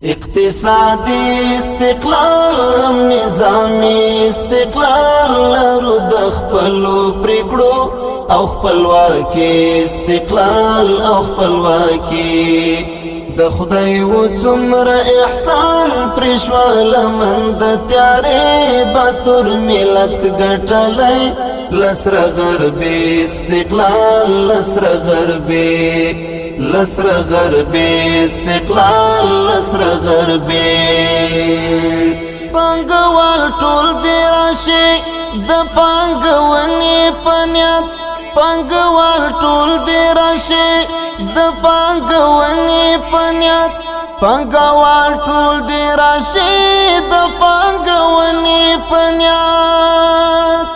اقتصادي استقلال نظامي استقلال لرو د خپلو پریکړو او خپلواکي استقلال او خپلواکي د خدای و څومره احسان پرشوال من د تیارې باتور ملت ګټلای لسر غربي استقلال لسر غربي لسر غربي استقلال لسر غربي پنګوال ټول دی راشي د پنګونی پنیات پنګوال ټول دی راشي د پنګونی پنیات پنګوال ټول دی راشي د پنګونی پنیات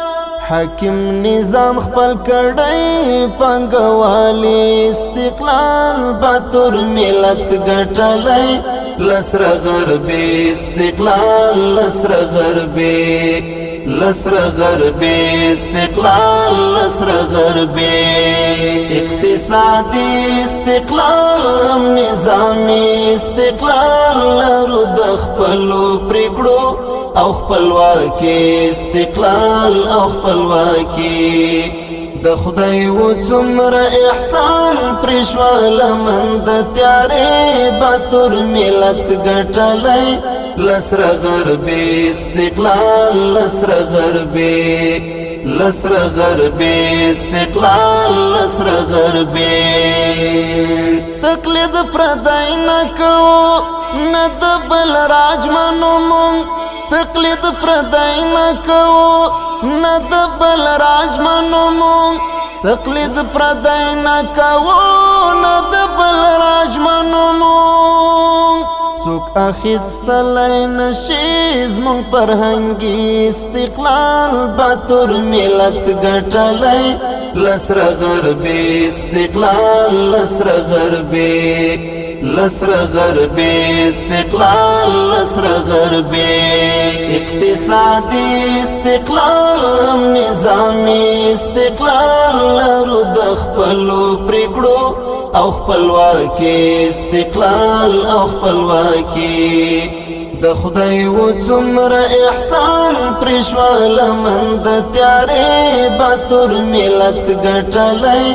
حاکم نظام خپل کړی پنګوالی استقلال باتور ملت ګټلای لسر غربي استقلال لسر غربي لسر غربي استقلال لسر غربي اقتصادي استقلال نظامي استقلال لرو د خپلو پریکړو او خپلواکي استقلال او خپلواکي د خدای و څومره احسان پرشوال من د تیارې باتور ملت ګټلای لسر غربي استقلال لسر غربي لسر غربي استقلال لسر غربي تقلید پردای نکو ند بل راج منو مونږ تقلید پردای نکو ند بل راج منو مونږ تقلید پردای نکو ند بل راج منو مونږ څوک اخیستلای نشي زموږ فرهنګي استقلال باتور ملت ګټلای لسر غربي استقلال لسر غربي لسر غربي استقلال لسر غربي اقتصادي استقلال نظامي استقلال لرو د خپلو پریکړو او خپلواکي استقلال او خپلواکي د خدای و څومره احسان پرشوال من د تیارې باتور ملت ګټلای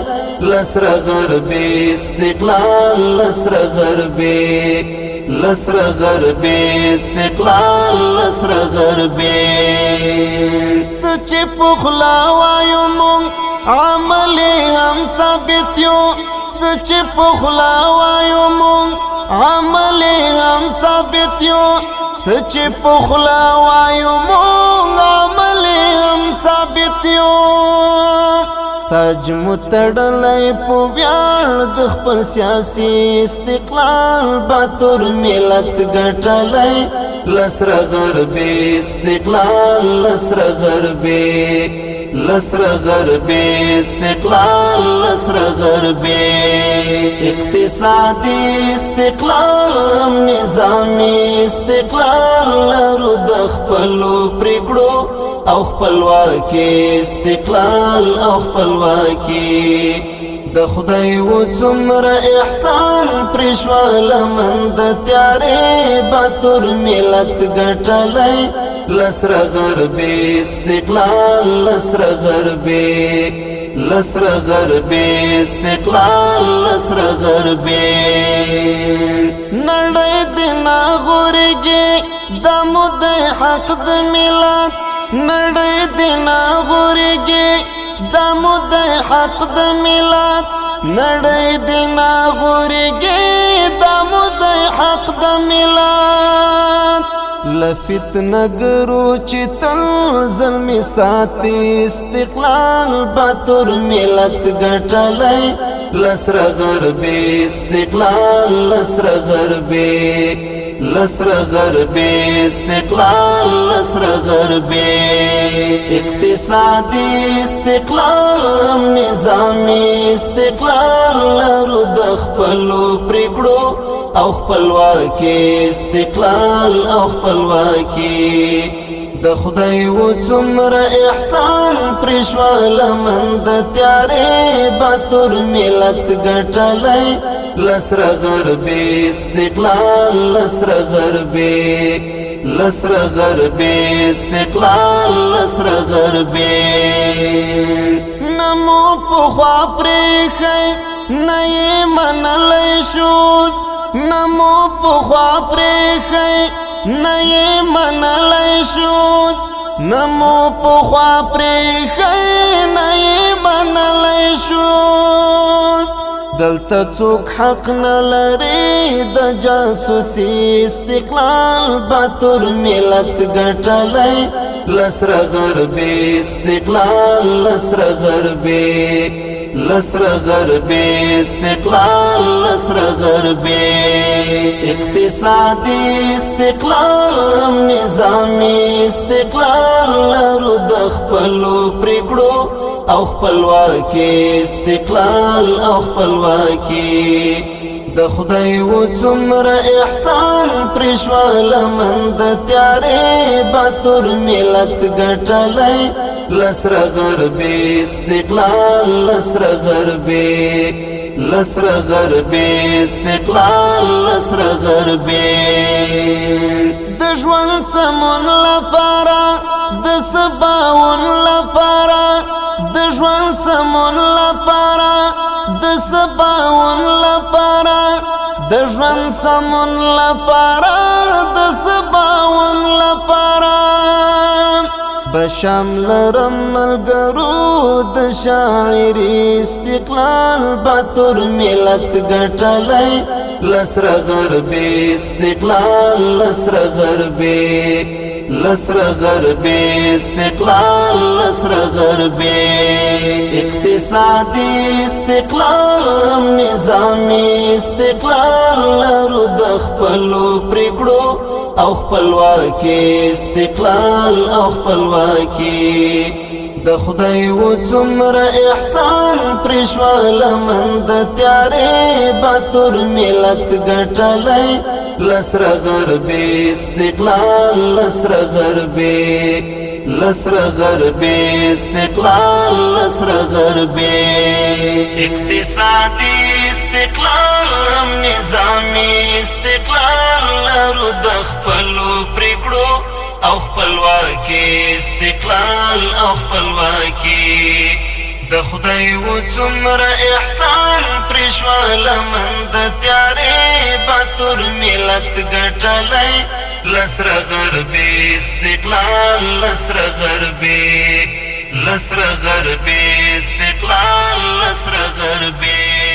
لسر غربي استقلال لسر غربي لسر غربي استقلال لسر غربي سچ پخلا وایو مونږ عمل هم ثابت یو سچ پخلا وایو مونږ عمل هم ثابت یو سچ پخلا وایو مونږ عمل هم ثابت یو تاج متړلای په ویاړ د خپل سیاسي استقلال باتور ملت ګټلای لسر غربي استقلال لسر غربي لسر غربي استقلال لسر غربي اقتصادي استقلال نظامي استقلال لرو د خپلو پریکړو او خپلواکي استقلال او خپلواکي د خدای و څومره احسان پرشوال من د تیارې باتور ملت ګټلای لسر غربي استقلال لسر غربي لسر غربي استقلال لسر غربي نړۍ د ناغورګي د مودې حق د ملت نړۍ د ناغورګي د مودې حق د ملت نړۍ د ناغورګي د مودې حق د ملت لفتنه ګرو چې تل ظلم ساتي استقلال باتور ملت ګټلای لسر غربي استقلال لسر غربي لسر غربي استقلال لسر غربي اقتصادي استقلال نظامي استقلال لرو د خپلو پریکړو او خپلواکي استقلال او خپلواکي د خدای و څومره احسان پرشوال من د تیارې باتور ملت ګټلای لسر غربي استقلال لسر غربي لسر غربي استقلال لسر غربي نمو پخوا پریخی نئی منلی شوز نمو پخوا پریخی نئی منلی شوز نمو پخوا پریخی نئی منلی شوز دلتا څوک حق نلري د جاسوسي استقلال باتور ملت ګټلای لسر غربي استقلال لسر غربي لسر غربي استقلال لسر غربي اقتصادي استقلال نظامي استقلال لرو د خپلو پریکړو او خپلواکي استقلال او خپلواکي د خدای و څومره احسان پرشوال من د تیارې باتور ملت ګټلای لسر غربي استقلال لسر غربي لسر غربي استقلال لسر غربي د ژوند سمون لپاره د سباون لپاره د ژوند سمون لپاره د سباون لپاره د ژوند سمون لپاره د سباون لپاره بشامل رملګرو د شاعري استقلال باتور ملت ګټلای لسر غربي استقلال لسر غربي لسر غربي استقلال لسر غربي اقتصادي استقلال نظامي استقلال لرو د خپلو پریکړو او خپلواکي استقلال او خپلواکي د خدای و څومره احسان پرشوال من د تیارې باتور ملت ګټلای لسر غربي استقلال لسر غربي لسر غربي استقلال لسر غربي اقتصادي استقلال نظامي استقلال لرو د خپلو پریکړو او خپلواکي استقلال او خپلواکي د خدای و څومره احسان پرشوال من د تیارې باتور ملت ګټلای لسر غربي استقلال لسر غربي لسر غربي استقلال لسر غربي